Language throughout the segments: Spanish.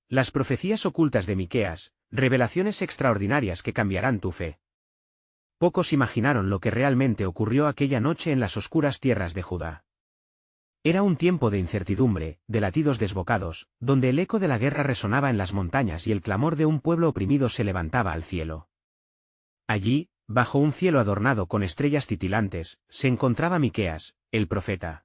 Las profecías ocultas de Miqueas, revelaciones extraordinarias que cambiarán tu fe. Pocos imaginaron lo que realmente ocurrió aquella noche en las oscuras tierras de Judá. Era un tiempo de incertidumbre, de latidos desbocados, donde el eco de la guerra resonaba en las montañas y el clamor de un pueblo oprimido se levantaba al cielo. Allí, bajo un cielo adornado con estrellas titilantes, se encontraba Miqueas, el profeta.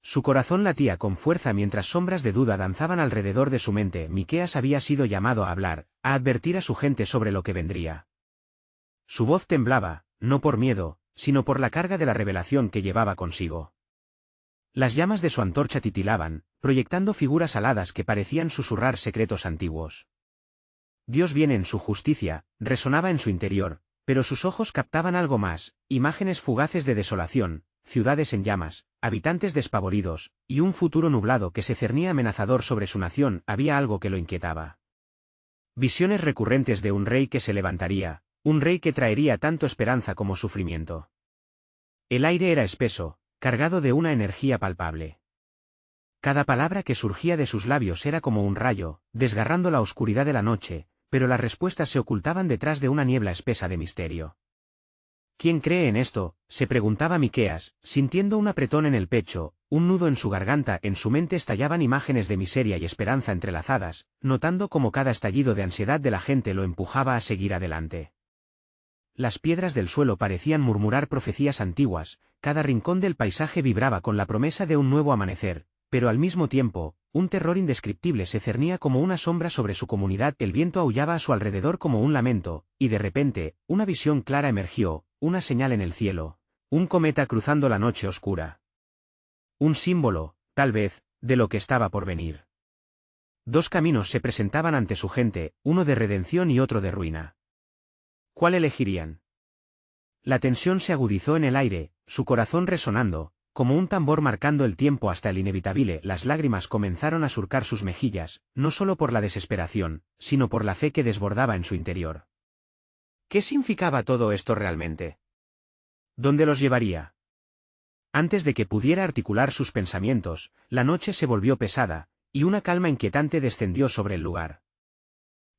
Su corazón latía con fuerza mientras sombras de duda danzaban alrededor de su mente. Miqueas había sido llamado a hablar, a advertir a su gente sobre lo que vendría. Su voz temblaba, no por miedo, sino por la carga de la revelación que llevaba consigo. Las llamas de su antorcha titilaban, proyectando figuras aladas que parecían susurrar secretos antiguos. Dios viene en su justicia, resonaba en su interior, pero sus ojos captaban algo más, imágenes fugaces de desolación, ciudades en llamas, habitantes despavoridos, y un futuro nublado que se cernía amenazador sobre su nación. Había algo que lo inquietaba. Visiones recurrentes de un rey que se levantaría, un rey que traería tanto esperanza como sufrimiento. El aire era espeso, cargado de una energía palpable. Cada palabra que surgía de sus labios era como un rayo, desgarrando la oscuridad de la noche, pero las respuestas se ocultaban detrás de una niebla espesa de misterio. ¿Quién cree en esto?, se preguntaba Miqueas, sintiendo un apretón en el pecho, un nudo en su garganta. En su mente estallaban imágenes de miseria y esperanza entrelazadas, notando cómo cada estallido de ansiedad de la gente lo empujaba a seguir adelante. Las piedras del suelo parecían murmurar profecías antiguas, cada rincón del paisaje vibraba con la promesa de un nuevo amanecer, pero al mismo tiempo, un terror indescriptible se cernía como una sombra sobre su comunidad. El viento aullaba a su alrededor como un lamento, y de repente, una visión clara emergió, una señal en el cielo, un cometa cruzando la noche oscura. Un símbolo, tal vez, de lo que estaba por venir. Dos caminos se presentaban ante su gente, uno de redención y otro de ruina. ¿Cuál elegirían? La tensión se agudizó en el aire, su corazón resonando, como un tambor marcando el tiempo hasta el inevitable. Las lágrimas comenzaron a surcar sus mejillas, no solo por la desesperación, sino por la fe que desbordaba en su interior. ¿Qué significaba todo esto realmente? ¿Dónde los llevaría? Antes de que pudiera articular sus pensamientos, la noche se volvió pesada, y una calma inquietante descendió sobre el lugar.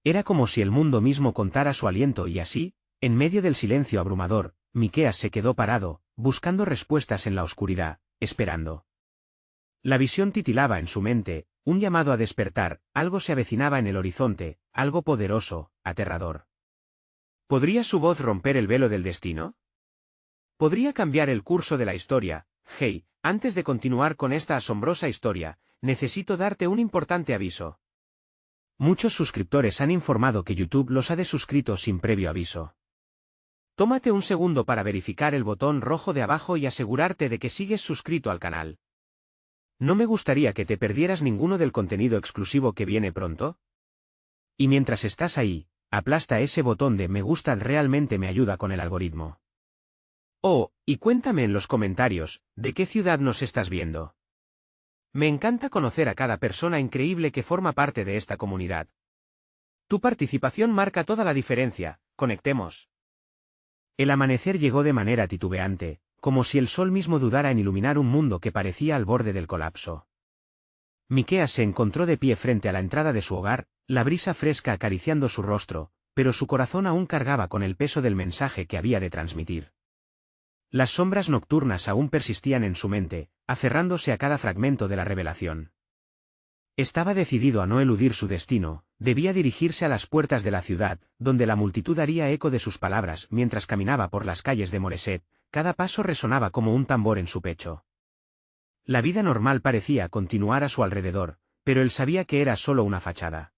Era como si el mundo mismo contara su aliento y así, en medio del silencio abrumador, Miqueas se quedó parado, buscando respuestas en la oscuridad, esperando. La visión titilaba en su mente, un llamado a despertar, algo se avecinaba en el horizonte, algo poderoso, aterrador. ¿Podría su voz romper el velo del destino? ¿Podría cambiar el curso de la historia? Hey, antes de continuar con esta asombrosa historia, necesito darte un importante aviso. Muchos suscriptores han informado que YouTube los ha desuscrito sin previo aviso. Tómate un segundo para verificar el botón rojo de abajo y asegurarte de que sigues suscrito al canal. ¿No me gustaría que te perdieras ninguno del contenido exclusivo que viene pronto? Y mientras estás ahí, aplasta ese botón de me gusta, realmente me ayuda con el algoritmo. Oh, y cuéntame en los comentarios, ¿de qué ciudad nos estás viendo? Me encanta conocer a cada persona increíble que forma parte de esta comunidad. Tu participación marca toda la diferencia. Conectemos. El amanecer llegó de manera titubeante, como si el sol mismo dudara en iluminar un mundo que parecía al borde del colapso. Miqueas se encontró de pie frente a la entrada de su hogar, la brisa fresca acariciando su rostro, pero su corazón aún cargaba con el peso del mensaje que había de transmitir. Las sombras nocturnas aún persistían en su mente, aferrándose a cada fragmento de la revelación. Estaba decidido a no eludir su destino, debía dirigirse a las puertas de la ciudad, donde la multitud haría eco de sus palabras. Mientras caminaba por las calles de Moreset, cada paso resonaba como un tambor en su pecho. La vida normal parecía continuar a su alrededor, pero él sabía que era solo una fachada.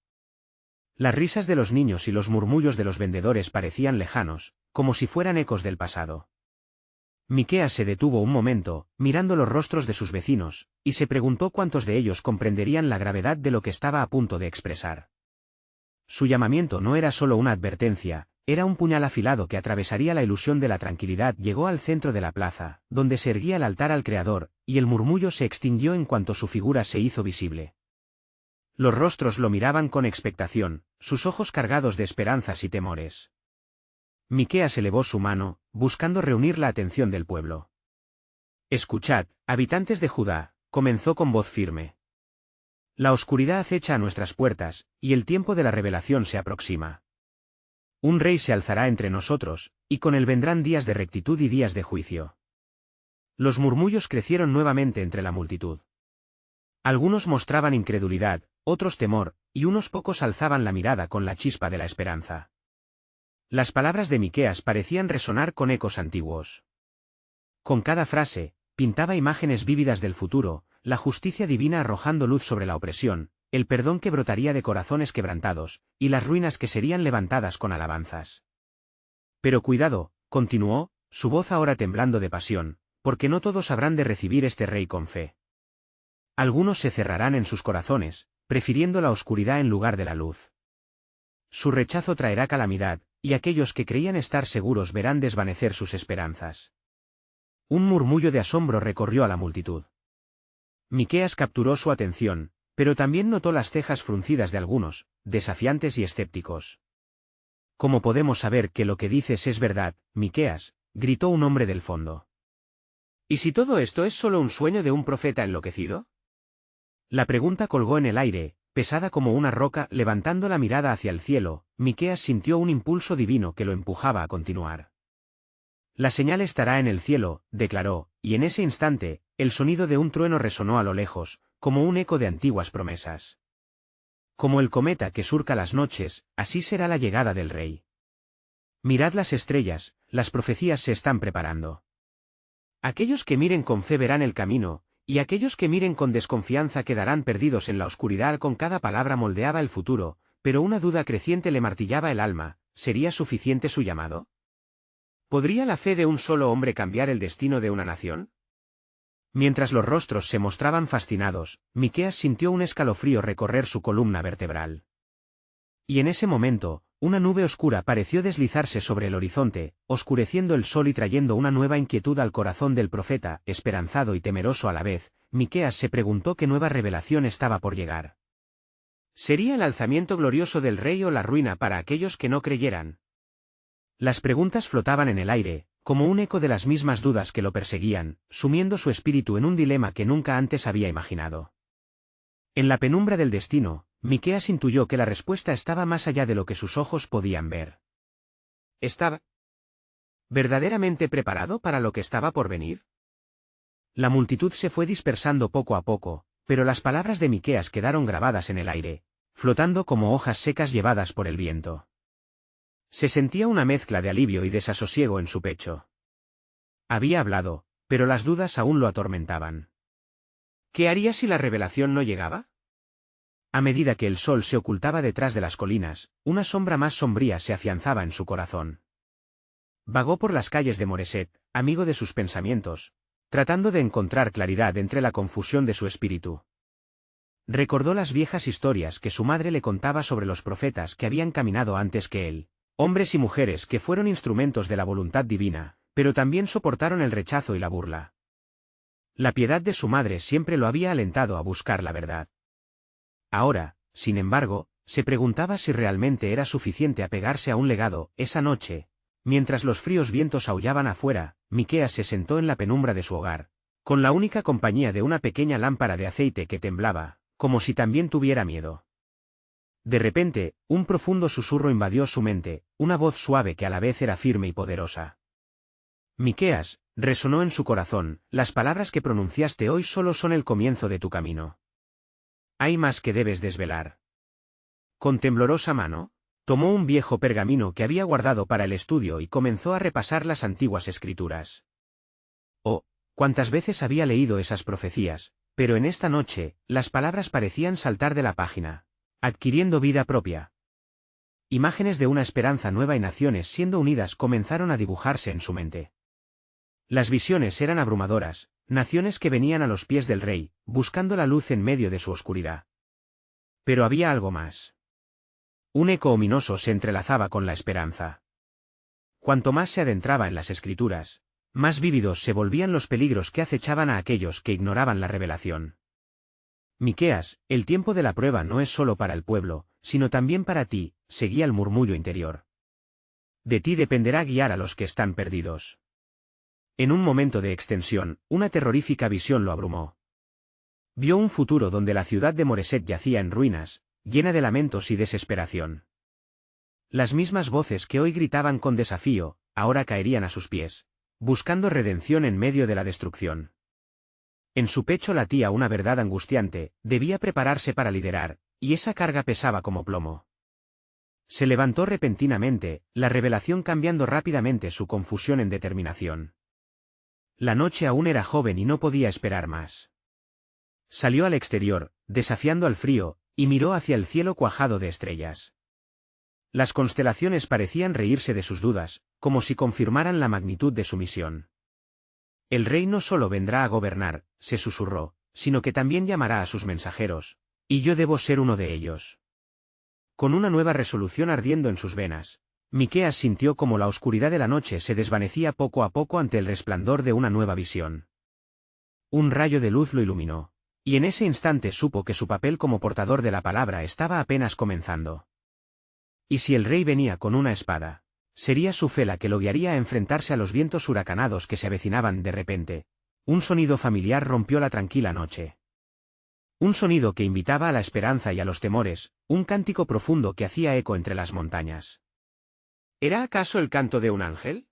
Las risas de los niños y los murmullos de los vendedores parecían lejanos, como si fueran ecos del pasado. Miqueas se detuvo un momento, mirando los rostros de sus vecinos, y se preguntó cuántos de ellos comprenderían la gravedad de lo que estaba a punto de expresar. Su llamamiento no era solo una advertencia, era un puñal afilado que atravesaría la ilusión de la tranquilidad. Llegó al centro de la plaza, donde se erguía el altar al Creador, y el murmullo se extinguió en cuanto su figura se hizo visible. Los rostros lo miraban con expectación, sus ojos cargados de esperanzas y temores. Miqueas elevó su mano, buscando reunir la atención del pueblo. «Escuchad, habitantes de Judá», comenzó con voz firme. La oscuridad acecha a nuestras puertas, y el tiempo de la revelación se aproxima. Un rey se alzará entre nosotros, y con él vendrán días de rectitud y días de juicio. Los murmullos crecieron nuevamente entre la multitud. Algunos mostraban incredulidad, otros temor, y unos pocos alzaban la mirada con la chispa de la esperanza. Las palabras de Miqueas parecían resonar con ecos antiguos. Con cada frase, pintaba imágenes vívidas del futuro, la justicia divina arrojando luz sobre la opresión, el perdón que brotaría de corazones quebrantados, y las ruinas que serían levantadas con alabanzas. Pero cuidado, continuó, su voz ahora temblando de pasión, porque no todos habrán de recibir este rey con fe. Algunos se cerrarán en sus corazones, prefiriendo la oscuridad en lugar de la luz. Su rechazo traerá calamidad, y aquellos que creían estar seguros verán desvanecer sus esperanzas. Un murmullo de asombro recorrió a la multitud. Miqueas capturó su atención, pero también notó las cejas fruncidas de algunos, desafiantes y escépticos. ¿Cómo podemos saber que lo que dices es verdad, Miqueas?, gritó un hombre del fondo. ¿Y si todo esto es solo un sueño de un profeta enloquecido? La pregunta colgó en el aire, pesada como una roca. Levantando la mirada hacia el cielo, Miqueas sintió un impulso divino que lo empujaba a continuar. La señal estará en el cielo, declaró, y en ese instante, el sonido de un trueno resonó a lo lejos, como un eco de antiguas promesas. Como el cometa que surca las noches, así será la llegada del rey. Mirad las estrellas, las profecías se están preparando. Aquellos que miren con fe verán el camino, y aquellos que miren con desconfianza quedarán perdidos en la oscuridad. Con cada palabra moldeaba el futuro, pero una duda creciente le martillaba el alma. ¿Sería suficiente su llamado? ¿Podría la fe de un solo hombre cambiar el destino de una nación? Mientras los rostros se mostraban fascinados, Miqueas sintió un escalofrío recorrer su columna vertebral. Y en ese momento, una nube oscura pareció deslizarse sobre el horizonte, oscureciendo el sol y trayendo una nueva inquietud al corazón del profeta. Esperanzado y temeroso a la vez, Miqueas se preguntó qué nueva revelación estaba por llegar. ¿Sería el alzamiento glorioso del rey o la ruina para aquellos que no creyeran? Las preguntas flotaban en el aire, como un eco de las mismas dudas que lo perseguían, sumiendo su espíritu en un dilema que nunca antes había imaginado. En la penumbra del destino, Miqueas intuyó que la respuesta estaba más allá de lo que sus ojos podían ver. ¿Estaba verdaderamente preparado para lo que estaba por venir? La multitud se fue dispersando poco a poco, pero las palabras de Miqueas quedaron grabadas en el aire, flotando como hojas secas llevadas por el viento. Se sentía una mezcla de alivio y desasosiego en su pecho. Había hablado, pero las dudas aún lo atormentaban. ¿Qué haría si la revelación no llegaba? A medida que el sol se ocultaba detrás de las colinas, una sombra más sombría se afianzaba en su corazón. Vagó por las calles de Moreset, amigo de sus pensamientos, tratando de encontrar claridad entre la confusión de su espíritu. Recordó las viejas historias que su madre le contaba sobre los profetas que habían caminado antes que él. Hombres y mujeres que fueron instrumentos de la voluntad divina, pero también soportaron el rechazo y la burla. La piedad de su madre siempre lo había alentado a buscar la verdad. Ahora, sin embargo, se preguntaba si realmente era suficiente apegarse a un legado. Esa noche, mientras los fríos vientos aullaban afuera, Miqueas se sentó en la penumbra de su hogar, con la única compañía de una pequeña lámpara de aceite que temblaba, como si también tuviera miedo. De repente, un profundo susurro invadió su mente, una voz suave que a la vez era firme y poderosa. Miqueas, resonó en su corazón, las palabras que pronunciaste hoy solo son el comienzo de tu camino. Hay más que debes desvelar. Con temblorosa mano, tomó un viejo pergamino que había guardado para el estudio y comenzó a repasar las antiguas escrituras. Oh, cuántas veces había leído esas profecías, pero en esta noche, las palabras parecían saltar de la página, adquiriendo vida propia. Imágenes de una esperanza nueva y naciones siendo unidas comenzaron a dibujarse en su mente. Las visiones eran abrumadoras, naciones que venían a los pies del rey, buscando la luz en medio de su oscuridad. Pero había algo más. Un eco ominoso se entrelazaba con la esperanza. Cuanto más se adentraba en las escrituras, más vívidos se volvían los peligros que acechaban a aquellos que ignoraban la revelación. Miqueas, el tiempo de la prueba no es solo para el pueblo, sino también para ti, seguía el murmullo interior. De ti dependerá guiar a los que están perdidos. En un momento de extensión, una terrorífica visión lo abrumó. Vio un futuro donde la ciudad de Moreset yacía en ruinas, llena de lamentos y desesperación. Las mismas voces que hoy gritaban con desafío, ahora caerían a sus pies, buscando redención en medio de la destrucción. En su pecho latía una verdad angustiante, debía prepararse para liderar, y esa carga pesaba como plomo. Se levantó repentinamente, la revelación cambiando rápidamente su confusión en determinación. La noche aún era joven y no podía esperar más. Salió al exterior, desafiando al frío, y miró hacia el cielo cuajado de estrellas. Las constelaciones parecían reírse de sus dudas, como si confirmaran la magnitud de su misión. El rey no solo vendrá a gobernar, se susurró, sino que también llamará a sus mensajeros, y yo debo ser uno de ellos. Con una nueva resolución ardiendo en sus venas, Miqueas sintió como la oscuridad de la noche se desvanecía poco a poco ante el resplandor de una nueva visión. Un rayo de luz lo iluminó, y en ese instante supo que su papel como portador de la palabra estaba apenas comenzando. Y si el rey venía con una espada, sería su fe la que lo guiaría a enfrentarse a los vientos huracanados que se avecinaban de repente. Un sonido familiar rompió la tranquila noche. Un sonido que invitaba a la esperanza y a los temores, un cántico profundo que hacía eco entre las montañas. ¿Era acaso el canto de un ángel?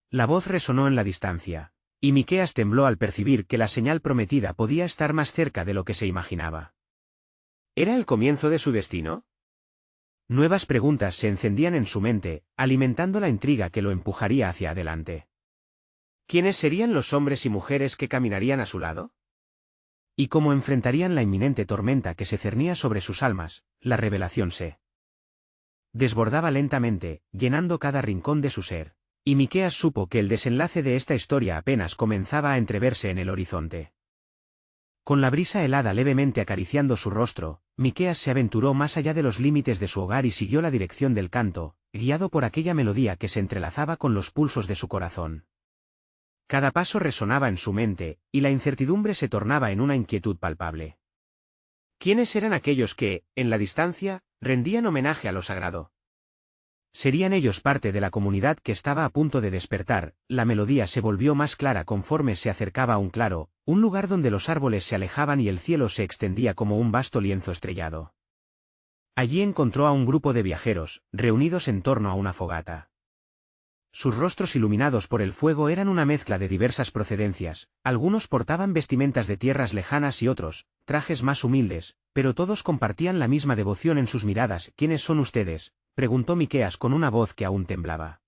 La voz resonó en la distancia, y Miqueas tembló al percibir que la señal prometida podía estar más cerca de lo que se imaginaba. ¿Era el comienzo de su destino? Nuevas preguntas se encendían en su mente, alimentando la intriga que lo empujaría hacia adelante. ¿Quiénes serían los hombres y mujeres que caminarían a su lado? ¿Y cómo enfrentarían la inminente tormenta que se cernía sobre sus almas? La revelación se desbordaba lentamente, llenando cada rincón de su ser, y Miqueas supo que el desenlace de esta historia apenas comenzaba a entreverse en el horizonte. Con la brisa helada levemente acariciando su rostro, Miqueas se aventuró más allá de los límites de su hogar y siguió la dirección del canto, guiado por aquella melodía que se entrelazaba con los pulsos de su corazón. Cada paso resonaba en su mente, y la incertidumbre se tornaba en una inquietud palpable. ¿Quiénes eran aquellos que, en la distancia, rendían homenaje a lo sagrado? ¿Serían ellos parte de la comunidad que estaba a punto de despertar? La melodía se volvió más clara conforme se acercaba a un claro, un lugar donde los árboles se alejaban y el cielo se extendía como un vasto lienzo estrellado. Allí encontró a un grupo de viajeros, reunidos en torno a una fogata. Sus rostros iluminados por el fuego eran una mezcla de diversas procedencias, algunos portaban vestimentas de tierras lejanas y otros, trajes más humildes, pero todos compartían la misma devoción en sus miradas. ¿Quiénes son ustedes?, preguntó Miqueas con una voz que aún temblaba.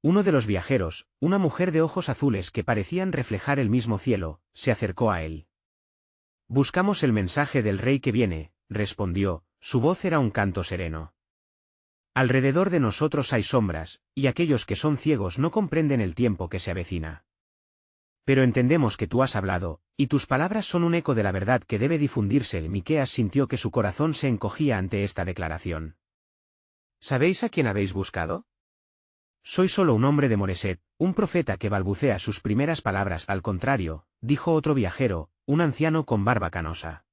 Uno de los viajeros, una mujer de ojos azules que parecían reflejar el mismo cielo, se acercó a él. Buscamos el mensaje del rey que viene, respondió, su voz era un canto sereno. Alrededor de nosotros hay sombras, y aquellos que son ciegos no comprenden el tiempo que se avecina. Pero entendemos que tú has hablado, y tus palabras son un eco de la verdad que debe difundirse. Miqueas sintió que su corazón se encogía ante esta declaración. ¿Sabéis a quién habéis buscado? Soy solo un hombre de Moreset, un profeta que balbucea sus primeras palabras. Al contrario, dijo otro viajero, un anciano con barba canosa.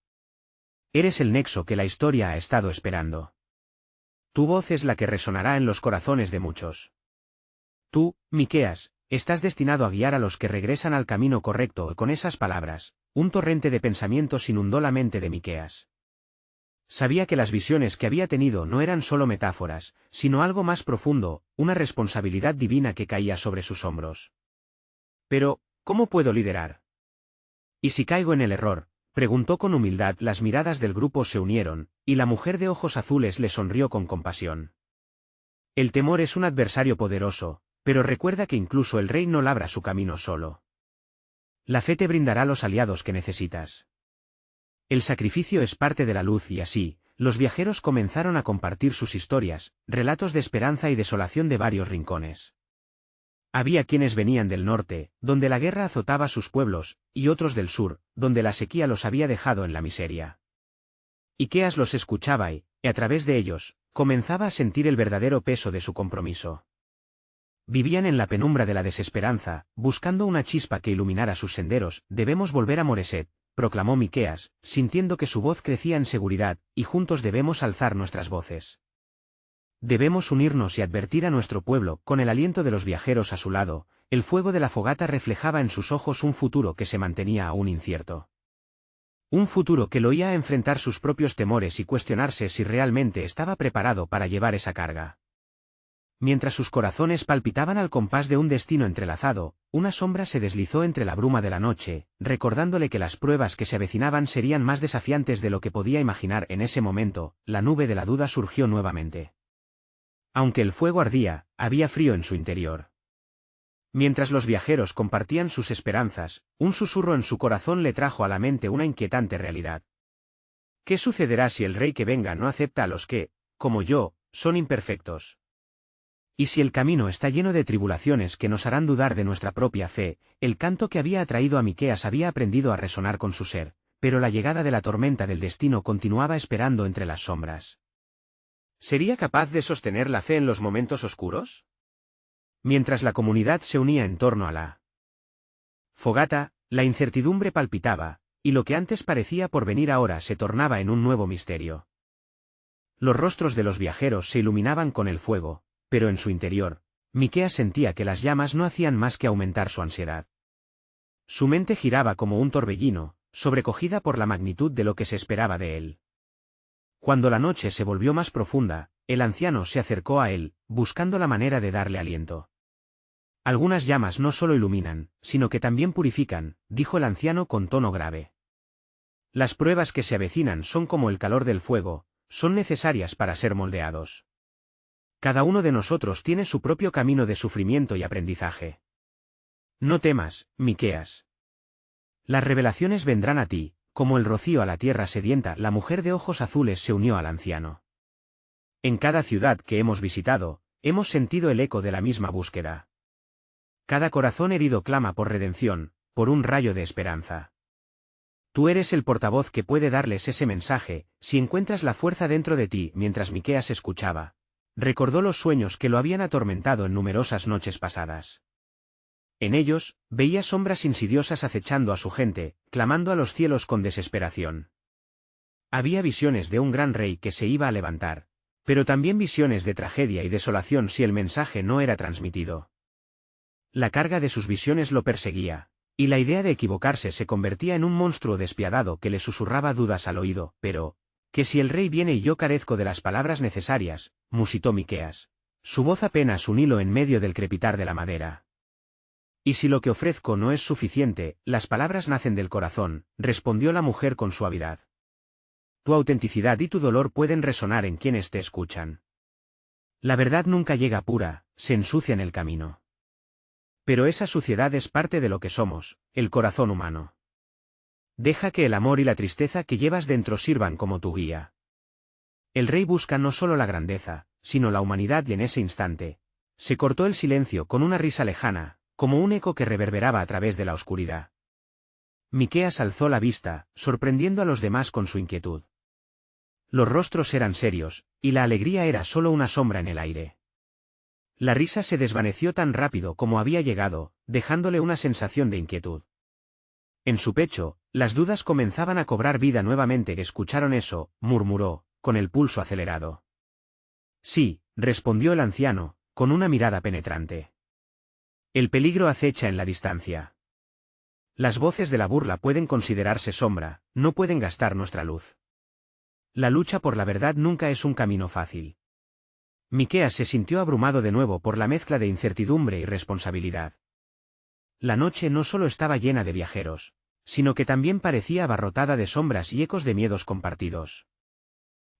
Eres el nexo que la historia ha estado esperando. Tu voz es la que resonará en los corazones de muchos. Tú, Miqueas, estás destinado a guiar a los que regresan al camino correcto. Con esas palabras, un torrente de pensamientos inundó la mente de Miqueas. Sabía que las visiones que había tenido no eran solo metáforas, sino algo más profundo, una responsabilidad divina que caía sobre sus hombros. Pero, ¿cómo puedo liderar? ¿Y si caigo en el error?, preguntó con humildad. Las miradas del grupo se unieron, y la mujer de ojos azules le sonrió con compasión. El temor es un adversario poderoso, pero recuerda que incluso el rey no labra su camino solo. La fe te brindará los aliados que necesitas. El sacrificio es parte de la luz y así, los viajeros comenzaron a compartir sus historias, relatos de esperanza y desolación de varios rincones. Había quienes venían del norte, donde la guerra azotaba sus pueblos, y otros del sur, donde la sequía los había dejado en la miseria. Miqueas los escuchaba y, a través de ellos, comenzaba a sentir el verdadero peso de su compromiso. Vivían en la penumbra de la desesperanza, buscando una chispa que iluminara sus senderos. Debemos volver a Moreset, proclamó Miqueas, sintiendo que su voz crecía en seguridad, y juntos debemos alzar nuestras voces. Debemos unirnos y advertir a nuestro pueblo. Con el aliento de los viajeros a su lado, el fuego de la fogata reflejaba en sus ojos un futuro que se mantenía aún incierto. Un futuro que lo oía a enfrentar sus propios temores y cuestionarse si realmente estaba preparado para llevar esa carga. Mientras sus corazones palpitaban al compás de un destino entrelazado, una sombra se deslizó entre la bruma de la noche, recordándole que las pruebas que se avecinaban serían más desafiantes de lo que podía imaginar en ese momento. La nube de la duda surgió nuevamente. Aunque el fuego ardía, había frío en su interior. Mientras los viajeros compartían sus esperanzas, un susurro en su corazón le trajo a la mente una inquietante realidad. ¿Qué sucederá si el rey que venga no acepta a los que, como yo, son imperfectos? Y si el camino está lleno de tribulaciones que nos harán dudar de nuestra propia fe. El canto que había atraído a Miqueas había aprendido a resonar con su ser, pero la llegada de la tormenta del destino continuaba esperando entre las sombras. ¿Sería capaz de sostener la fe en los momentos oscuros? Mientras la comunidad se unía en torno a la fogata, la incertidumbre palpitaba, y lo que antes parecía por venir ahora se tornaba en un nuevo misterio. Los rostros de los viajeros se iluminaban con el fuego, pero en su interior, Miqueas sentía que las llamas no hacían más que aumentar su ansiedad. Su mente giraba como un torbellino, sobrecogida por la magnitud de lo que se esperaba de él. Cuando la noche se volvió más profunda, el anciano se acercó a él, buscando la manera de darle aliento. Algunas llamas no solo iluminan, sino que también purifican, dijo el anciano con tono grave. Las pruebas que se avecinan son como el calor del fuego, son necesarias para ser moldeados. Cada uno de nosotros tiene su propio camino de sufrimiento y aprendizaje. No temas, Miqueas. Las revelaciones vendrán a ti, como el rocío a la tierra sedienta. La mujer de ojos azules se unió al anciano. En cada ciudad que hemos visitado, hemos sentido el eco de la misma búsqueda. Cada corazón herido clama por redención, por un rayo de esperanza. Tú eres el portavoz que puede darles ese mensaje, si encuentras la fuerza dentro de ti. Mientras Miqueas escuchaba, recordó los sueños que lo habían atormentado en numerosas noches pasadas. En ellos, veía sombras insidiosas acechando a su gente, clamando a los cielos con desesperación. Había visiones de un gran rey que se iba a levantar, pero también visiones de tragedia y desolación si el mensaje no era transmitido. La carga de sus visiones lo perseguía, y la idea de equivocarse se convertía en un monstruo despiadado que le susurraba dudas al oído. Pero, ¿que si el rey viene y yo carezco de las palabras necesarias?, musitó Miqueas, su voz apenas un hilo en medio del crepitar de la madera. «¿Y si lo que ofrezco no es suficiente? Las palabras nacen del corazón», respondió la mujer con suavidad. Tu autenticidad y tu dolor pueden resonar en quienes te escuchan. La verdad nunca llega pura, se ensucia en el camino. Pero esa suciedad es parte de lo que somos, el corazón humano. Deja que el amor y la tristeza que llevas dentro sirvan como tu guía. El rey busca no solo la grandeza, sino la humanidad, y en ese instante se cortó el silencio con una risa lejana, como un eco que reverberaba a través de la oscuridad. Miqueas alzó la vista, sorprendiendo a los demás con su inquietud. Los rostros eran serios, y la alegría era solo una sombra en el aire. La risa se desvaneció tan rápido como había llegado, dejándole una sensación de inquietud. En su pecho, las dudas comenzaban a cobrar vida nuevamente. ¿Escucharon eso?, murmuró, con el pulso acelerado. Sí, respondió el anciano, con una mirada penetrante. El peligro acecha en la distancia. Las voces de la burla pueden considerarse sombra, no pueden gastar nuestra luz. La lucha por la verdad nunca es un camino fácil. Miqueas se sintió abrumado de nuevo por la mezcla de incertidumbre y responsabilidad. La noche no solo estaba llena de viajeros, sino que también parecía abarrotada de sombras y ecos de miedos compartidos.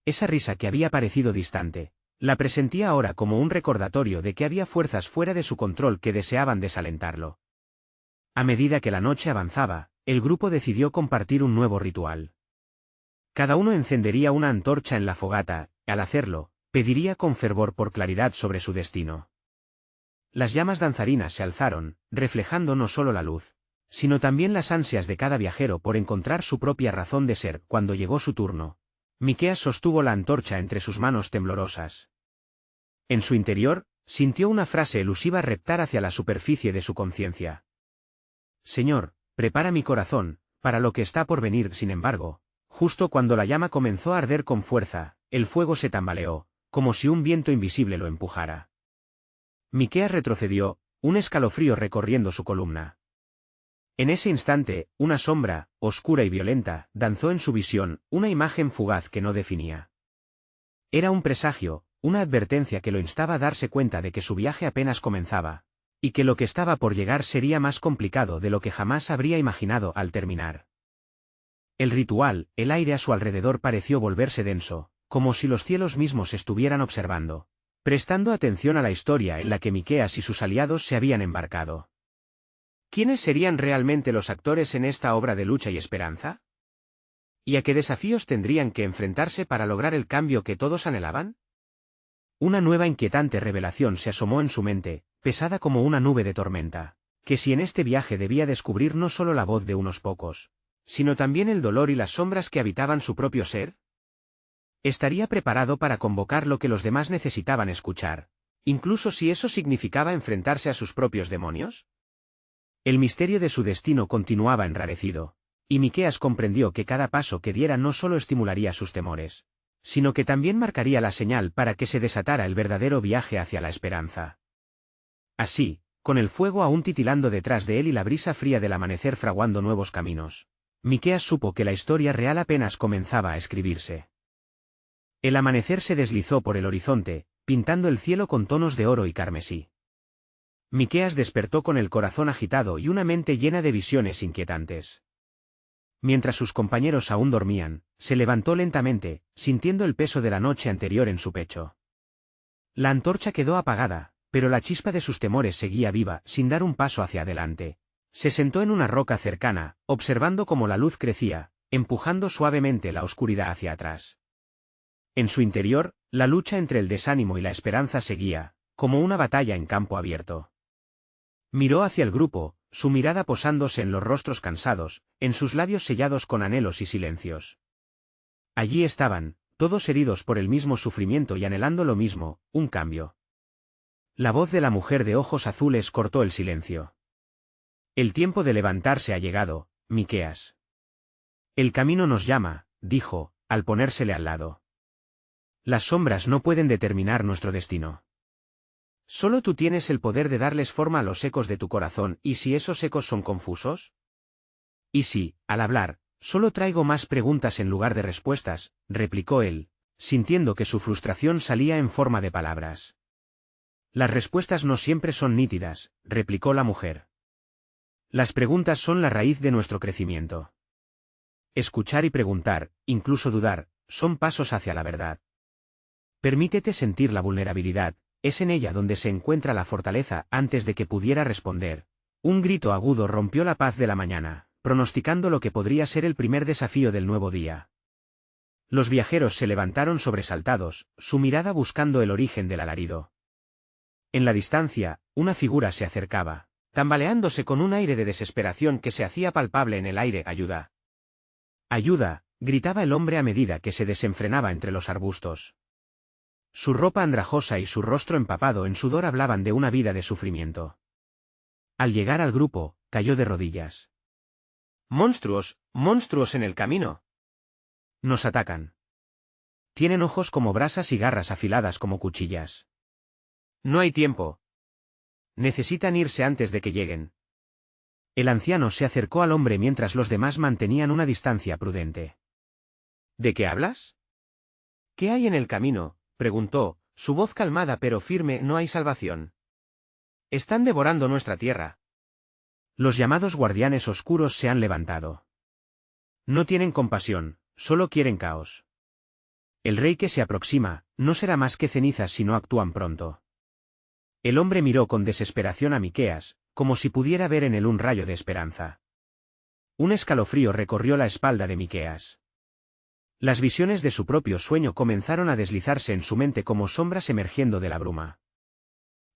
Esa risa que había parecido distante, la presentía ahora como un recordatorio de que había fuerzas fuera de su control que deseaban desalentarlo. A medida que la noche avanzaba, el grupo decidió compartir un nuevo ritual. Cada uno encendería una antorcha en la fogata, y al hacerlo, pediría con fervor por claridad sobre su destino. Las llamas danzarinas se alzaron, reflejando no solo la luz, sino también las ansias de cada viajero por encontrar su propia razón de ser. Cuando llegó su turno, Miqueas sostuvo la antorcha entre sus manos temblorosas. En su interior, sintió una frase elusiva reptar hacia la superficie de su conciencia. Señor, prepara mi corazón, para lo que está por venir. Sin embargo, justo cuando la llama comenzó a arder con fuerza, el fuego se tambaleó, como si un viento invisible lo empujara. Miqueas retrocedió, un escalofrío recorriendo su columna. En ese instante, una sombra, oscura y violenta, danzó en su visión, una imagen fugaz que no definía. Era un presagio, una advertencia que lo instaba a darse cuenta de que su viaje apenas comenzaba, y que lo que estaba por llegar sería más complicado de lo que jamás habría imaginado al terminar. El ritual, el aire a su alrededor pareció volverse denso, como si los cielos mismos estuvieran observando, prestando atención a la historia en la que Miqueas y sus aliados se habían embarcado. ¿Quiénes serían realmente los actores en esta obra de lucha y esperanza? ¿Y a qué desafíos tendrían que enfrentarse para lograr el cambio que todos anhelaban? Una nueva inquietante revelación se asomó en su mente, pesada como una nube de tormenta, que si en este viaje debía descubrir no solo la voz de unos pocos, sino también el dolor y las sombras que habitaban su propio ser. ¿Estaría preparado para convocar lo que los demás necesitaban escuchar, incluso si eso significaba enfrentarse a sus propios demonios? El misterio de su destino continuaba enrarecido, y Miqueas comprendió que cada paso que diera no solo estimularía sus temores, sino que también marcaría la señal para que se desatara el verdadero viaje hacia la esperanza. Así, con el fuego aún titilando detrás de él y la brisa fría del amanecer fraguando nuevos caminos, Miqueas supo que la historia real apenas comenzaba a escribirse. El amanecer se deslizó por el horizonte, pintando el cielo con tonos de oro y carmesí. Miqueas despertó con el corazón agitado y una mente llena de visiones inquietantes. Mientras sus compañeros aún dormían, se levantó lentamente, sintiendo el peso de la noche anterior en su pecho. La antorcha quedó apagada, pero la chispa de sus temores seguía viva, sin dar un paso hacia adelante. Se sentó en una roca cercana, observando cómo la luz crecía, empujando suavemente la oscuridad hacia atrás. En su interior, la lucha entre el desánimo y la esperanza seguía, como una batalla en campo abierto. Miró hacia el grupo, su mirada posándose en los rostros cansados, en sus labios sellados con anhelos y silencios. Allí estaban, todos heridos por el mismo sufrimiento y anhelando lo mismo, un cambio. La voz de la mujer de ojos azules cortó el silencio. El tiempo de levantarse ha llegado, Miqueas. El camino nos llama, dijo, al ponérsele al lado. Las sombras no pueden determinar nuestro destino. Solo tú tienes el poder de darles forma a los ecos de tu corazón, ¿y si esos ecos son confusos? ¿Y si, al hablar, solo traigo más preguntas en lugar de respuestas?, replicó él, sintiendo que su frustración salía en forma de palabras. Las respuestas no siempre son nítidas, replicó la mujer. Las preguntas son la raíz de nuestro crecimiento. Escuchar y preguntar, incluso dudar, son pasos hacia la verdad. Permítete sentir la vulnerabilidad. Es en ella donde se encuentra la fortaleza. Antes de que pudiera responder, un grito agudo rompió la paz de la mañana, pronosticando lo que podría ser el primer desafío del nuevo día. Los viajeros se levantaron sobresaltados, su mirada buscando el origen del alarido. En la distancia, una figura se acercaba, tambaleándose con un aire de desesperación que se hacía palpable en el aire. ¡Ayuda! ¡Ayuda!, gritaba el hombre a medida que se desenfrenaba entre los arbustos. Su ropa andrajosa y su rostro empapado en sudor hablaban de una vida de sufrimiento. Al llegar al grupo, cayó de rodillas. ¡Monstruos! ¡Monstruos en el camino! Nos atacan. Tienen ojos como brasas y garras afiladas como cuchillas. No hay tiempo. Necesitan irse antes de que lleguen. El anciano se acercó al hombre mientras los demás mantenían una distancia prudente. ¿De qué hablas? ¿Qué hay en el camino?, preguntó, su voz calmada pero firme. No hay salvación. Están devorando nuestra tierra. Los llamados guardianes oscuros se han levantado. No tienen compasión, solo quieren caos. El rey que se aproxima, no será más que cenizas si no actúan pronto. El hombre miró con desesperación a Miqueas, como si pudiera ver en él un rayo de esperanza. Un escalofrío recorrió la espalda de Miqueas. Las visiones de su propio sueño comenzaron a deslizarse en su mente como sombras emergiendo de la bruma.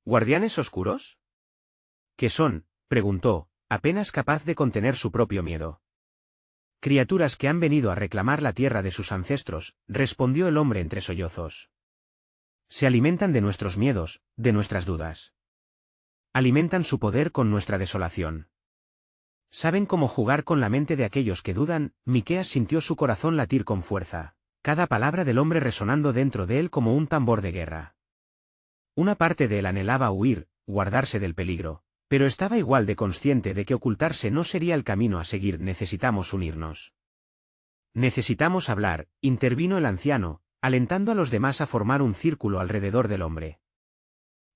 ¿Guardianes oscuros? ¿Qué son?, preguntó, apenas capaz de contener su propio miedo. Criaturas que han venido a reclamar la tierra de sus ancestros, respondió el hombre entre sollozos. Se alimentan de nuestros miedos, de nuestras dudas. Alimentan su poder con nuestra desolación. Saben cómo jugar con la mente de aquellos que dudan. Miqueas sintió su corazón latir con fuerza, cada palabra del hombre resonando dentro de él como un tambor de guerra. Una parte de él anhelaba huir, guardarse del peligro, Pero estaba igual de consciente de que ocultarse no sería el camino a seguir. Necesitamos unirnos. Necesitamos hablar, intervino el anciano, alentando a los demás a formar un círculo alrededor del hombre.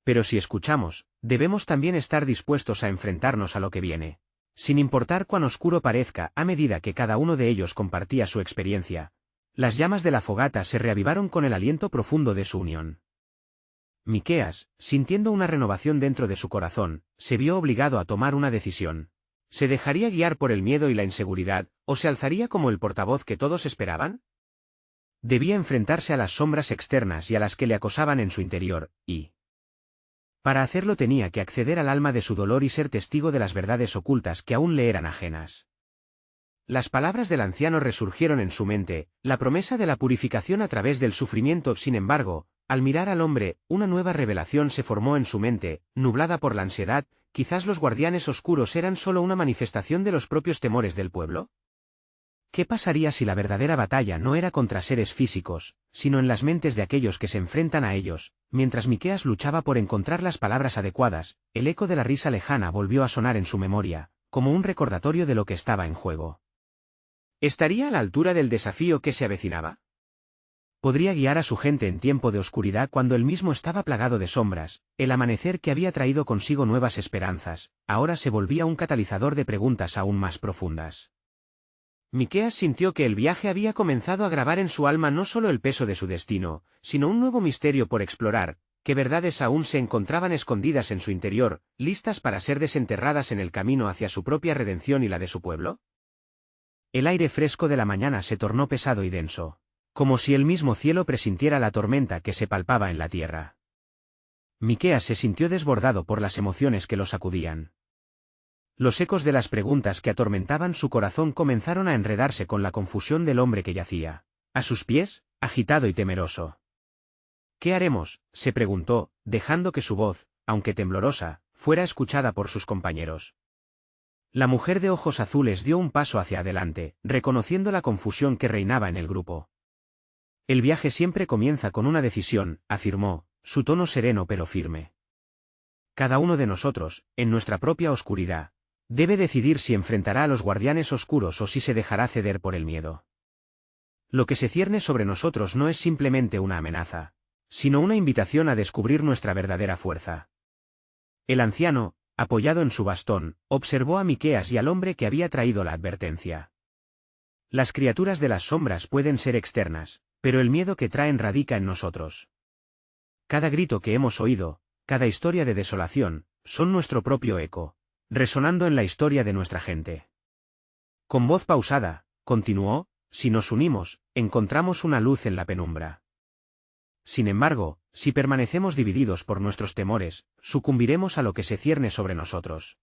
Pero si escuchamos, debemos también estar dispuestos a enfrentarnos a lo que viene. Sin importar cuán oscuro parezca, a medida que cada uno de ellos compartía su experiencia, las llamas de la fogata se reavivaron con el aliento profundo de su unión. Miqueas, sintiendo una renovación dentro de su corazón, se vio obligado a tomar una decisión. ¿Se dejaría guiar por el miedo y la inseguridad, o se alzaría como el portavoz que todos esperaban? Debía enfrentarse a las sombras externas y a las que le acosaban en su interior, y para hacerlo tenía que acceder al alma de su dolor y ser testigo de las verdades ocultas que aún le eran ajenas. Las palabras del anciano resurgieron en su mente, la promesa de la purificación a través del sufrimiento. Sin embargo, al mirar al hombre, una nueva revelación se formó en su mente, nublada por la ansiedad. ¿Quizás los guardianes oscuros eran solo una manifestación de los propios temores del pueblo? ¿Qué pasaría si la verdadera batalla no era contra seres físicos, sino en las mentes de aquellos que se enfrentan a ellos? Mientras Miqueas luchaba por encontrar las palabras adecuadas, el eco de la risa lejana volvió a sonar en su memoria, como un recordatorio de lo que estaba en juego. ¿Estaría a la altura del desafío que se avecinaba? ¿Podría guiar a su gente en tiempo de oscuridad cuando él mismo estaba plagado de sombras? El amanecer que había traído consigo nuevas esperanzas, ahora se volvía un catalizador de preguntas aún más profundas. Miqueas sintió que el viaje había comenzado a grabar en su alma no solo el peso de su destino, sino un nuevo misterio por explorar. ¿Qué verdades aún se encontraban escondidas en su interior, listas para ser desenterradas en el camino hacia su propia redención y la de su pueblo? El aire fresco de la mañana se tornó pesado y denso, como si el mismo cielo presintiera la tormenta que se palpaba en la tierra. Miqueas se sintió desbordado por las emociones que lo sacudían. Los ecos de las preguntas que atormentaban su corazón comenzaron a enredarse con la confusión del hombre que yacía a sus pies, agitado y temeroso. ¿Qué haremos?, se preguntó, dejando que su voz, aunque temblorosa, fuera escuchada por sus compañeros. La mujer de ojos azules dio un paso hacia adelante, reconociendo la confusión que reinaba en el grupo. El viaje siempre comienza con una decisión, afirmó, su tono sereno pero firme. Cada uno de nosotros, en nuestra propia oscuridad, debe decidir si enfrentará a los guardianes oscuros o si se dejará ceder por el miedo. Lo que se cierne sobre nosotros no es simplemente una amenaza, sino una invitación a descubrir nuestra verdadera fuerza. El anciano, apoyado en su bastón, observó a Miqueas y al hombre que había traído la advertencia. Las criaturas de las sombras pueden ser externas, pero el miedo que traen radica en nosotros. Cada grito que hemos oído, cada historia de desolación, son nuestro propio eco, resonando en la historia de nuestra gente. Con voz pausada, continuó, si nos unimos, encontramos una luz en la penumbra. Sin embargo, si permanecemos divididos por nuestros temores, sucumbiremos a lo que se cierne sobre nosotros.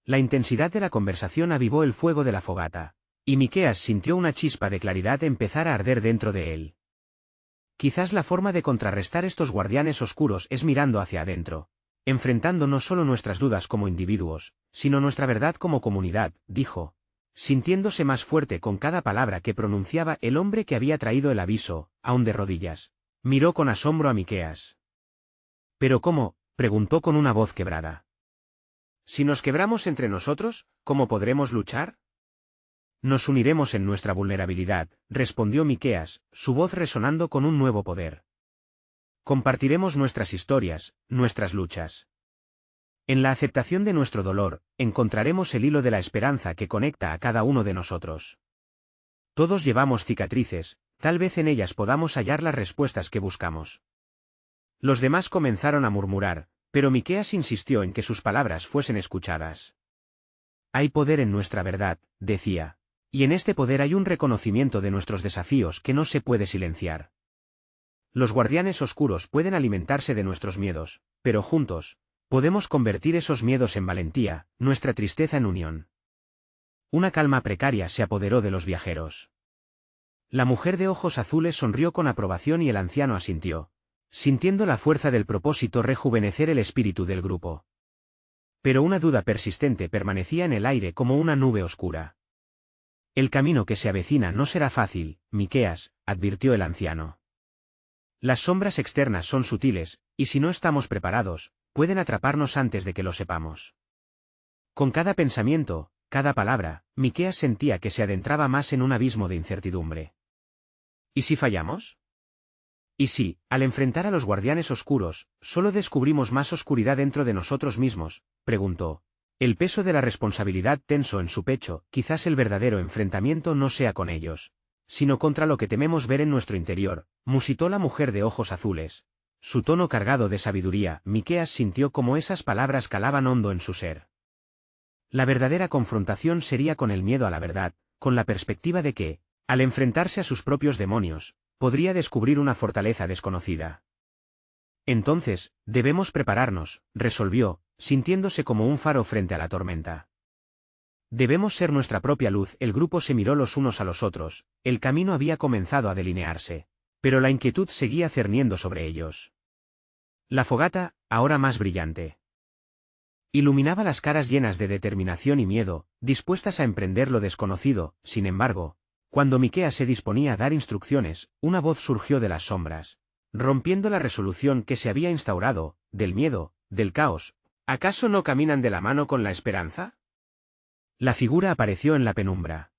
La intensidad de la conversación avivó el fuego de la fogata, y Miqueas sintió una chispa de claridad empezar a arder dentro de él. Quizás la forma de contrarrestar estos guardianes oscuros es mirando hacia adentro, enfrentando no solo nuestras dudas como individuos, sino nuestra verdad como comunidad, dijo, sintiéndose más fuerte con cada palabra que pronunciaba. El hombre que había traído el aviso, aún de rodillas, miró con asombro a Miqueas. ¿Pero cómo?, preguntó con una voz quebrada. Si nos quebramos entre nosotros, ¿cómo podremos luchar? Nos uniremos en nuestra vulnerabilidad, respondió Miqueas, su voz resonando con un nuevo poder. Compartiremos nuestras historias, nuestras luchas. En la aceptación de nuestro dolor, encontraremos el hilo de la esperanza que conecta a cada uno de nosotros. Todos llevamos cicatrices, tal vez en ellas podamos hallar las respuestas que buscamos. Los demás comenzaron a murmurar, pero Miqueas insistió en que sus palabras fuesen escuchadas. Hay poder en nuestra verdad, decía, y en este poder hay un reconocimiento de nuestros desafíos que no se puede silenciar. Los guardianes oscuros pueden alimentarse de nuestros miedos, pero juntos, podemos convertir esos miedos en valentía, nuestra tristeza en unión. Una calma precaria se apoderó de los viajeros. La mujer de ojos azules sonrió con aprobación y el anciano asintió, sintiendo la fuerza del propósito rejuvenecer el espíritu del grupo. Pero una duda persistente permanecía en el aire como una nube oscura. El camino que se avecina no será fácil, Miqueas, advirtió el anciano. Las sombras externas son sutiles, y si no estamos preparados, pueden atraparnos antes de que lo sepamos. Con cada pensamiento, cada palabra, Miqueas sentía que se adentraba más en un abismo de incertidumbre. ¿Y si fallamos? ¿Y si, al enfrentar a los guardianes oscuros, solo descubrimos más oscuridad dentro de nosotros mismos?, preguntó. El peso de la responsabilidad tenso en su pecho, quizás el verdadero enfrentamiento no sea con ellos, sino contra lo que tememos ver en nuestro interior, musitó la mujer de ojos azules. Su tono cargado de sabiduría, Miqueas sintió como esas palabras calaban hondo en su ser. La verdadera confrontación sería con el miedo a la verdad, con la perspectiva de que, al enfrentarse a sus propios demonios, podría descubrir una fortaleza desconocida. Entonces, debemos prepararnos, resolvió, sintiéndose como un faro frente a la tormenta. Debemos ser nuestra propia luz. El grupo se miró los unos a los otros, el camino había comenzado a delinearse, pero la inquietud seguía cerniendo sobre ellos. La fogata, ahora más brillante, iluminaba las caras llenas de determinación y miedo, dispuestas a emprender lo desconocido. Sin embargo, cuando Miqueas se disponía a dar instrucciones, una voz surgió de las sombras, rompiendo la resolución que se había instaurado, del miedo, del caos. ¿Acaso no caminan de la mano con la esperanza? La figura apareció en la penumbra.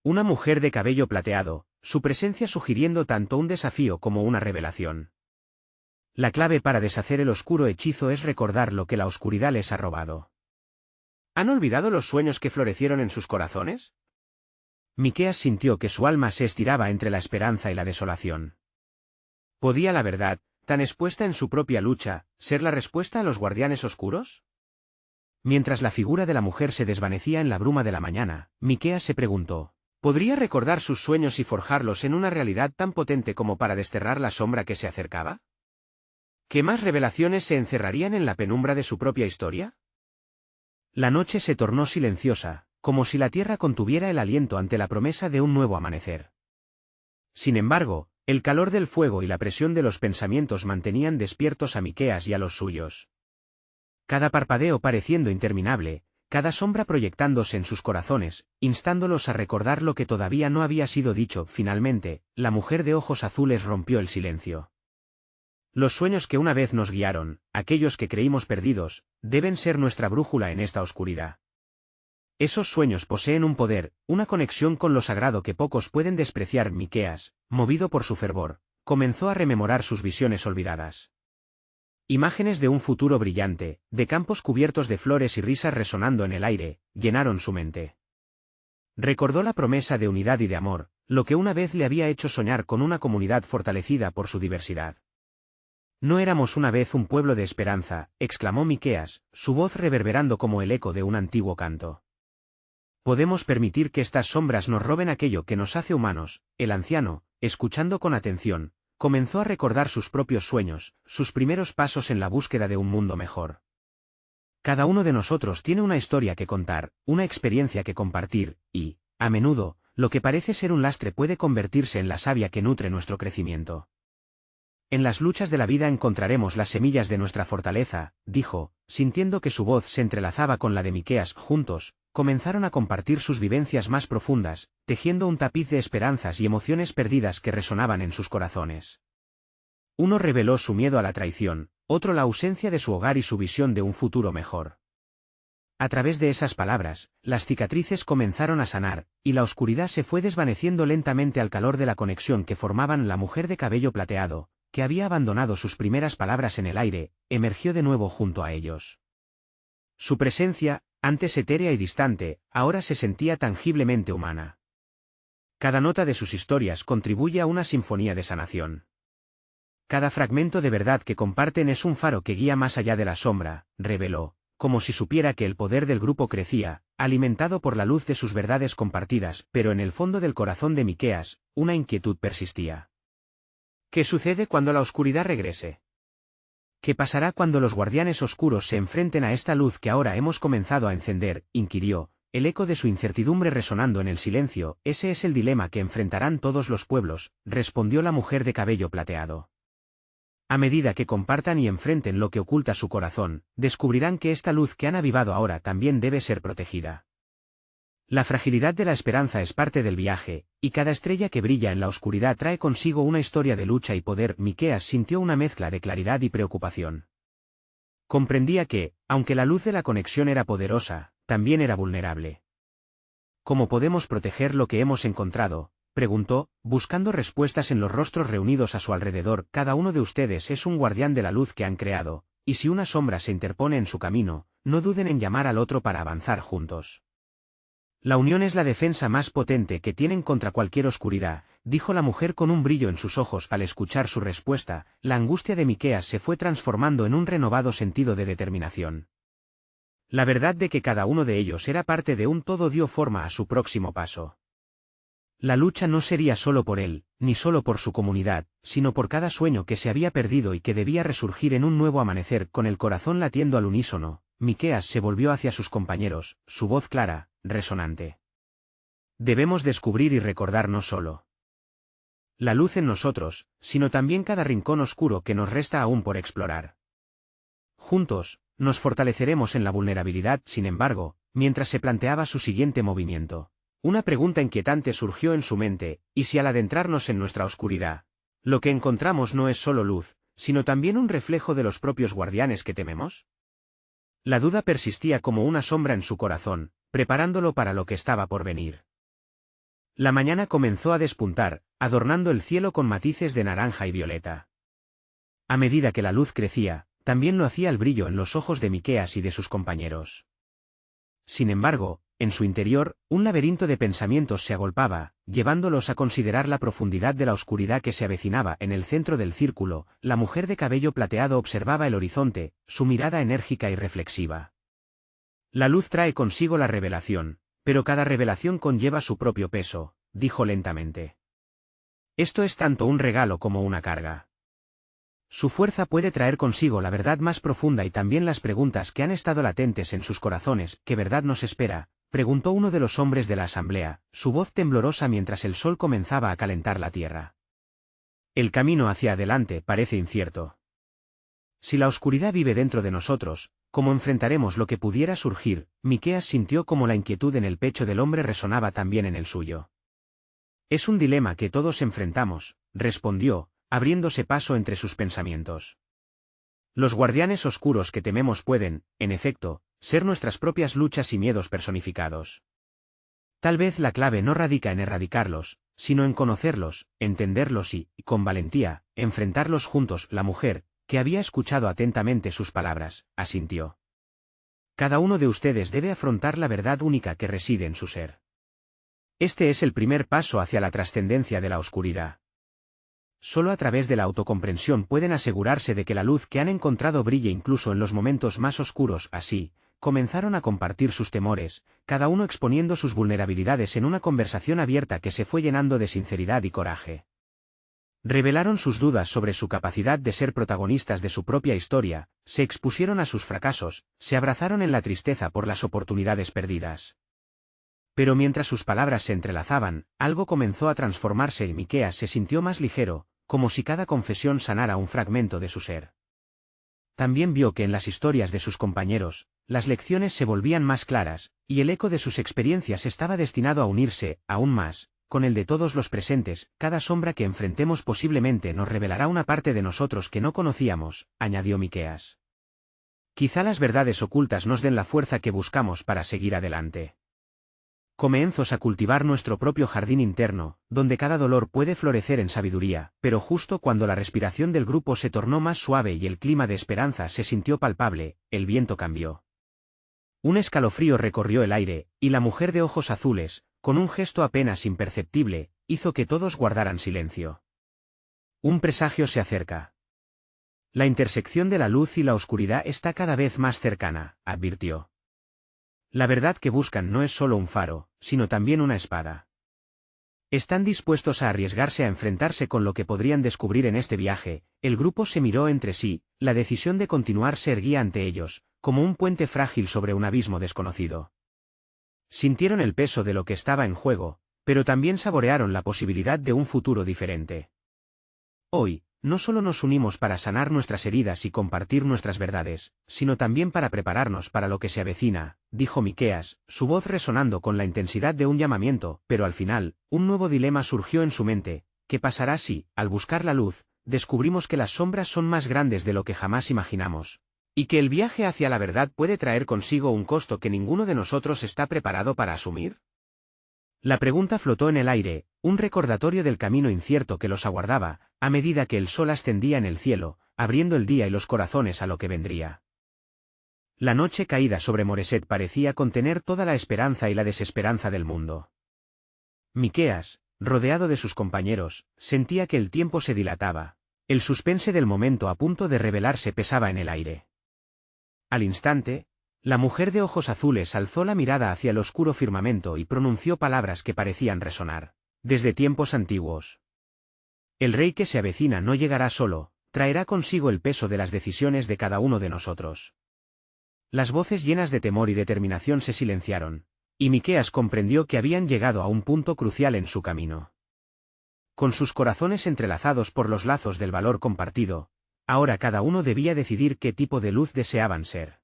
Una mujer de cabello plateado, su presencia sugiriendo tanto un desafío como una revelación. La clave para deshacer el oscuro hechizo es recordar lo que la oscuridad les ha robado. ¿Han olvidado los sueños que florecieron en sus corazones? Miqueas sintió que su alma se estiraba entre la esperanza y la desolación. ¿Podía la verdad, tan expuesta en su propia lucha, ser la respuesta a los guardianes oscuros? Mientras la figura de la mujer se desvanecía en la bruma de la mañana, Miqueas se preguntó, ¿podría recordar sus sueños y forjarlos en una realidad tan potente como para desterrar la sombra que se acercaba? ¿Qué más revelaciones se encerrarían en la penumbra de su propia historia? La noche se tornó silenciosa, como si la tierra contuviera el aliento ante la promesa de un nuevo amanecer. Sin embargo, el calor del fuego y la presión de los pensamientos mantenían despiertos a Miqueas y a los suyos. Cada parpadeo pareciendo interminable, cada sombra proyectándose en sus corazones, instándolos a recordar lo que todavía no había sido dicho. Finalmente, la mujer de ojos azules rompió el silencio. Los sueños que una vez nos guiaron, aquellos que creímos perdidos, deben ser nuestra brújula en esta oscuridad. Esos sueños poseen un poder, una conexión con lo sagrado que pocos pueden despreciar. Miqueas, movido por su fervor, comenzó a rememorar sus visiones olvidadas. Imágenes de un futuro brillante, de campos cubiertos de flores y risas resonando en el aire, llenaron su mente. Recordó la promesa de unidad y de amor, lo que una vez le había hecho soñar con una comunidad fortalecida por su diversidad. «No éramos una vez un pueblo de esperanza», exclamó Miqueas, su voz reverberando como el eco de un antiguo canto. «Podemos permitir que estas sombras nos roben aquello que nos hace humanos». El anciano, escuchando con atención, comenzó a recordar sus propios sueños, sus primeros pasos en la búsqueda de un mundo mejor. Cada uno de nosotros tiene una historia que contar, una experiencia que compartir, y, a menudo, lo que parece ser un lastre puede convertirse en la savia que nutre nuestro crecimiento. En las luchas de la vida encontraremos las semillas de nuestra fortaleza, dijo, sintiendo que su voz se entrelazaba con la de Miqueas. Juntos, comenzaron a compartir sus vivencias más profundas, tejiendo un tapiz de esperanzas y emociones perdidas que resonaban en sus corazones. Uno reveló su miedo a la traición, otro la ausencia de su hogar y su visión de un futuro mejor. A través de esas palabras, las cicatrices comenzaron a sanar, y la oscuridad se fue desvaneciendo lentamente al calor de la conexión que formaban. La mujer de cabello plateado, que había abandonado sus primeras palabras en el aire, emergió de nuevo junto a ellos. Su presencia, antes etérea y distante, ahora se sentía tangiblemente humana. Cada nota de sus historias contribuye a una sinfonía de sanación. Cada fragmento de verdad que comparten es un faro que guía más allá de la sombra, reveló, como si supiera que el poder del grupo crecía, alimentado por la luz de sus verdades compartidas. Pero en el fondo del corazón de Miqueas, una inquietud persistía. ¿Qué sucede cuando la oscuridad regrese? ¿Qué pasará cuando los guardianes oscuros se enfrenten a esta luz que ahora hemos comenzado a encender?, inquirió, el eco de su incertidumbre resonando en el silencio. Ese es el dilema que enfrentarán todos los pueblos, respondió la mujer de cabello plateado. A medida que compartan y enfrenten lo que oculta su corazón, descubrirán que esta luz que han avivado ahora también debe ser protegida. La fragilidad de la esperanza es parte del viaje, y cada estrella que brilla en la oscuridad trae consigo una historia de lucha y poder. Miqueas sintió una mezcla de claridad y preocupación. Comprendía que, aunque la luz de la conexión era poderosa, también era vulnerable. ¿Cómo podemos proteger lo que hemos encontrado?, preguntó, buscando respuestas en los rostros reunidos a su alrededor. Cada uno de ustedes es un guardián de la luz que han creado, y si una sombra se interpone en su camino, no duden en llamar al otro para avanzar juntos. La unión es la defensa más potente que tienen contra cualquier oscuridad, dijo la mujer con un brillo en sus ojos al escuchar su respuesta. La angustia de Miqueas se fue transformando en un renovado sentido de determinación. La verdad de que cada uno de ellos era parte de un todo dio forma a su próximo paso. La lucha no sería solo por él, ni solo por su comunidad, sino por cada sueño que se había perdido y que debía resurgir en un nuevo amanecer. Con el corazón latiendo al unísono, Miqueas se volvió hacia sus compañeros, su voz clara, resonante. Debemos descubrir y recordar no solo la luz en nosotros, sino también cada rincón oscuro que nos resta aún por explorar. Juntos, nos fortaleceremos en la vulnerabilidad. Sin embargo, mientras se planteaba su siguiente movimiento, una pregunta inquietante surgió en su mente: ¿y si al adentrarnos en nuestra oscuridad, lo que encontramos no es solo luz, sino también un reflejo de los propios guardianes que tememos? La duda persistía como una sombra en su corazón, preparándolo para lo que estaba por venir. La mañana comenzó a despuntar, adornando el cielo con matices de naranja y violeta. A medida que la luz crecía, también lo hacía el brillo en los ojos de Miqueas y de sus compañeros. Sin embargo, en su interior, un laberinto de pensamientos se agolpaba, llevándolos a considerar la profundidad de la oscuridad que se avecinaba. En el centro del círculo, la mujer de cabello plateado observaba el horizonte, su mirada enérgica y reflexiva. La luz trae consigo la revelación, pero cada revelación conlleva su propio peso, dijo lentamente. Esto es tanto un regalo como una carga. Su fuerza puede traer consigo la verdad más profunda y también las preguntas que han estado latentes en sus corazones. ¿Qué verdad nos espera?, preguntó uno de los hombres de la asamblea, su voz temblorosa mientras el sol comenzaba a calentar la tierra. El camino hacia adelante parece incierto. Si la oscuridad vive dentro de nosotros, ¿cómo enfrentaremos lo que pudiera surgir? Miqueas sintió como la inquietud en el pecho del hombre resonaba también en el suyo. Es un dilema que todos enfrentamos, respondió, abriéndose paso entre sus pensamientos. Los guardianes oscuros que tememos pueden, en efecto, ser nuestras propias luchas y miedos personificados. Tal vez la clave no radica en erradicarlos, sino en conocerlos, entenderlos y, con valentía, enfrentarlos juntos. La mujer, que había escuchado atentamente sus palabras, asintió. Cada uno de ustedes debe afrontar la verdad única que reside en su ser. Este es el primer paso hacia la trascendencia de la oscuridad. Solo a través de la autocomprensión pueden asegurarse de que la luz que han encontrado brille incluso en los momentos más oscuros. Así, comenzaron a compartir sus temores, cada uno exponiendo sus vulnerabilidades en una conversación abierta que se fue llenando de sinceridad y coraje. Revelaron sus dudas sobre su capacidad de ser protagonistas de su propia historia, se expusieron a sus fracasos, se abrazaron en la tristeza por las oportunidades perdidas. Pero mientras sus palabras se entrelazaban, algo comenzó a transformarse y Miqueas se sintió más ligero, como si cada confesión sanara un fragmento de su ser. También vio que en las historias de sus compañeros, las lecciones se volvían más claras, y el eco de sus experiencias estaba destinado a unirse, aún más, con el de todos los presentes. Cada sombra que enfrentemos posiblemente nos revelará una parte de nosotros que no conocíamos, añadió Miqueas. Quizá las verdades ocultas nos den la fuerza que buscamos para seguir adelante. Comenzamos a cultivar nuestro propio jardín interno, donde cada dolor puede florecer en sabiduría. Pero justo cuando la respiración del grupo se tornó más suave y el clima de esperanza se sintió palpable, el viento cambió. Un escalofrío recorrió el aire, y la mujer de ojos azules, con un gesto apenas imperceptible, hizo que todos guardaran silencio. Un presagio se acerca. La intersección de la luz y la oscuridad está cada vez más cercana, advirtió. La verdad que buscan no es solo un faro, sino también una espada. ¿Están dispuestos a arriesgarse a enfrentarse con lo que podrían descubrir en este viaje? El grupo se miró entre sí, la decisión de continuar se erguía ante ellos, como un puente frágil sobre un abismo desconocido. Sintieron el peso de lo que estaba en juego, pero también saborearon la posibilidad de un futuro diferente. Hoy, no solo nos unimos para sanar nuestras heridas y compartir nuestras verdades, sino también para prepararnos para lo que se avecina, dijo Miqueas, su voz resonando con la intensidad de un llamamiento. Pero al final, un nuevo dilema surgió en su mente: ¿qué pasará si, al buscar la luz, descubrimos que las sombras son más grandes de lo que jamás imaginamos? y que el viaje hacia la verdad puede traer consigo un costo que ninguno de nosotros está preparado para asumir. La pregunta flotó en el aire, un recordatorio del camino incierto que los aguardaba, a medida que el sol ascendía en el cielo, abriendo el día y los corazones a lo que vendría. La noche caída sobre Moreset parecía contener toda la esperanza y la desesperanza del mundo. Miqueas, rodeado de sus compañeros, sentía que el tiempo se dilataba. El suspense del momento a punto de revelarse pesaba en el aire. Al instante, la mujer de ojos azules alzó la mirada hacia el oscuro firmamento y pronunció palabras que parecían resonar, desde tiempos antiguos. El rey que se avecina no llegará solo, traerá consigo el peso de las decisiones de cada uno de nosotros. Las voces llenas de temor y determinación se silenciaron, y Miqueas comprendió que habían llegado a un punto crucial en su camino. Con sus corazones entrelazados por los lazos del valor compartido, ahora cada uno debía decidir qué tipo de luz deseaban ser.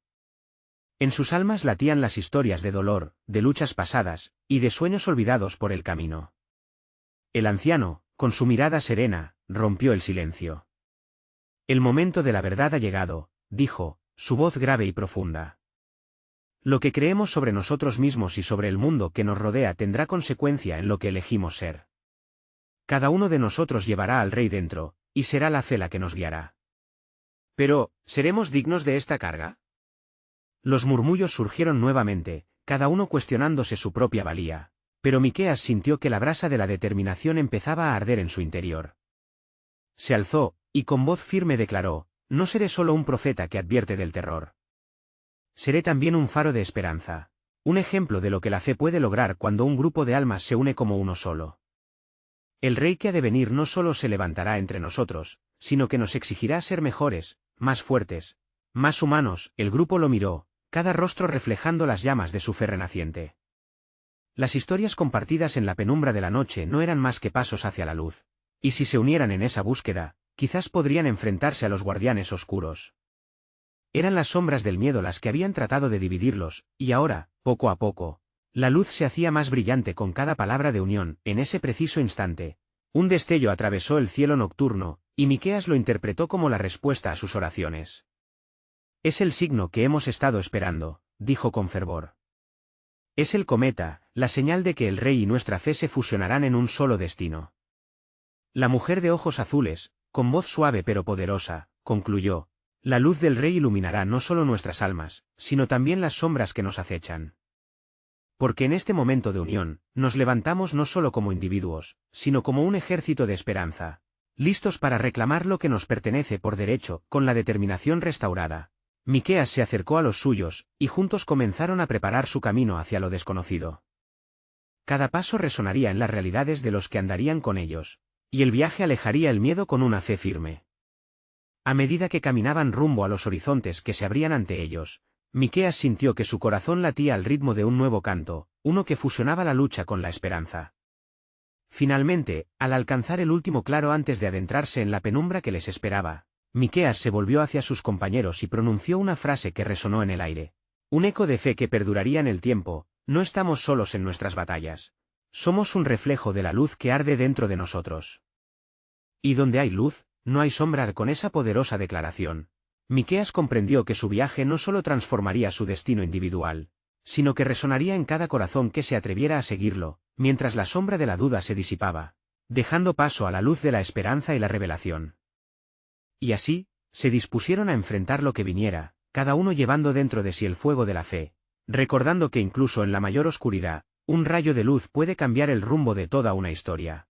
En sus almas latían las historias de dolor, de luchas pasadas, y de sueños olvidados por el camino. El anciano, con su mirada serena, rompió el silencio. El momento de la verdad ha llegado, dijo, su voz grave y profunda. Lo que creemos sobre nosotros mismos y sobre el mundo que nos rodea tendrá consecuencia en lo que elegimos ser. Cada uno de nosotros llevará al rey dentro, y será la fe la que nos guiará. Pero, ¿seremos dignos de esta carga? Los murmullos surgieron nuevamente, cada uno cuestionándose su propia valía, pero Miqueas sintió que la brasa de la determinación empezaba a arder en su interior. Se alzó, y con voz firme declaró, no seré solo un profeta que advierte del terror. Seré también un faro de esperanza, un ejemplo de lo que la fe puede lograr cuando un grupo de almas se une como uno solo. El rey que ha de venir no solo se levantará entre nosotros, sino que nos exigirá ser mejores, más fuertes, más humanos. El grupo lo miró, cada rostro reflejando las llamas de su fe renaciente. Las historias compartidas en la penumbra de la noche no eran más que pasos hacia la luz, y si se unieran en esa búsqueda, quizás podrían enfrentarse a los guardianes oscuros. Eran las sombras del miedo las que habían tratado de dividirlos, y ahora, poco a poco, la luz se hacía más brillante con cada palabra de unión. En ese preciso instante, un destello atravesó el cielo nocturno, y Miqueas lo interpretó como la respuesta a sus oraciones. Es el signo que hemos estado esperando, dijo con fervor. Es el cometa, la señal de que el rey y nuestra fe se fusionarán en un solo destino. La mujer de ojos azules, con voz suave pero poderosa, concluyó, la luz del rey iluminará no solo nuestras almas, sino también las sombras que nos acechan. Porque en este momento de unión, nos levantamos no solo como individuos, sino como un ejército de esperanza, listos para reclamar lo que nos pertenece por derecho, con la determinación restaurada. Miqueas se acercó a los suyos, y juntos comenzaron a preparar su camino hacia lo desconocido. Cada paso resonaría en las realidades de los que andarían con ellos, y el viaje alejaría el miedo con una fe firme. A medida que caminaban rumbo a los horizontes que se abrían ante ellos, Miqueas sintió que su corazón latía al ritmo de un nuevo canto, uno que fusionaba la lucha con la esperanza. Finalmente, al alcanzar el último claro antes de adentrarse en la penumbra que les esperaba, Miqueas se volvió hacia sus compañeros y pronunció una frase que resonó en el aire. Un eco de fe que perduraría en el tiempo, no estamos solos en nuestras batallas. Somos un reflejo de la luz que arde dentro de nosotros. Y donde hay luz, no hay sombra. Con esa poderosa declaración, Miqueas comprendió que su viaje no solo transformaría su destino individual, sino que resonaría en cada corazón que se atreviera a seguirlo, mientras la sombra de la duda se disipaba, dejando paso a la luz de la esperanza y la revelación. Y así, se dispusieron a enfrentar lo que viniera, cada uno llevando dentro de sí el fuego de la fe, recordando que incluso en la mayor oscuridad, un rayo de luz puede cambiar el rumbo de toda una historia.